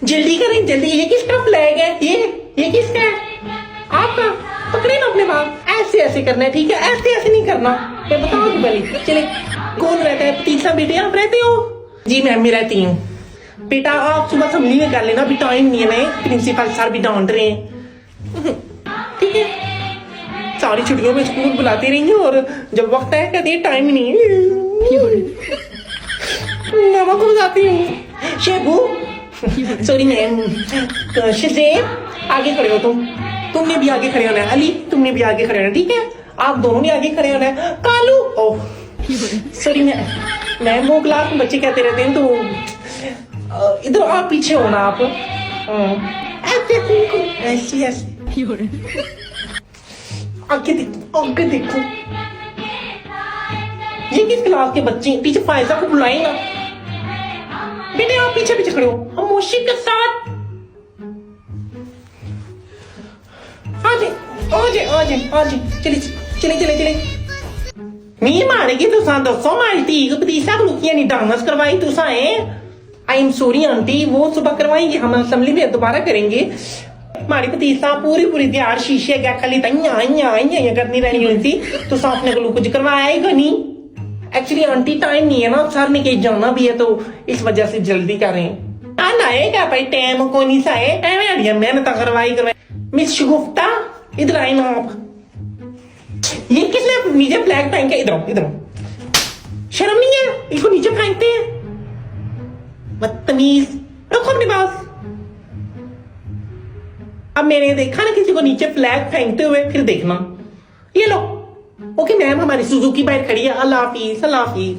जल्दी करें जल्दी, ये किसका फ्लैग है? ये किसका है? आपका? पकड़े ना अपने बाल, ऐसे ऐसे करना है, ठीक है? ऐसे ऐसे नहीं करना, मैं बताऊंगी पहले। चले, कौन रहता है? तीसरा बेटे आप रहते हो? जी मैम मैं रहती हूँ। बेटा आप सुबह असेंबली में कर लेना, अभी टाइम नहीं है, मैं प्रिंसिपल सर भी डांट रहे हैं, ठीक है? सारी छुट्टियों में स्कूल बुलाती रही हूँ और जब वक्त है कहती है टाइम नहीं है, मामा को बुलाती हूँ। शेबू सॉरी मैम, शिजेब आगे खड़े हो तुमने भी आगे खड़े होना है। अली तुमने भी आगे खड़े होना है, ठीक है? आप दोनों ने आगे खड़े होना है। कालू ओह सॉरी मैम वो क्लास में बच्चे कहते रहते हैं तो इधर आप पीछे होना, आप ऐसे ऐसे आगे देखो। ये किस क्लास के बच्चे? टीचर फायजा को बुलाए ना। बेटे आप पीछे पीछे खड़े हो, खामोशी के साथ। आजे चले मी मारेगी तुसा दसो मारी धी पतीसा लुकिया नहीं डांस करवाई तुसा है। आई एम सॉरी आंटी, वो सुबह करवाएंगे, हम असेंबली में दोबारा करेंगे। मारी पतीसा पूरी दिहाड़ शीशे क्या खाली तइया करनी रहनी हुई थी, तुसा अपने को कुछ करवाया ही नहीं। एक्चुअली आंटी टाइम नहीं है ना, सर ने कहीं जाना भी है तो इस वजह से जल्दी करें। आएगा भाई टाइम को नहीं साए मेहनत करवाई। मिस शगुफ्ता इधर आए ना आप। ये किसने नीचे फ्लैग फेंक के? इधर शर्म नहीं है? इसको नीचे फेंकते हैं, बदतमीज। रखो अपने पास। अब मैंने देखा ना किसी को नीचे फ्लैग फेंकते हुए, फिर देखना। ये लो। ओके मैम हमारी सुजुकी बाइक खड़ी है। अल्लाह हाफिज।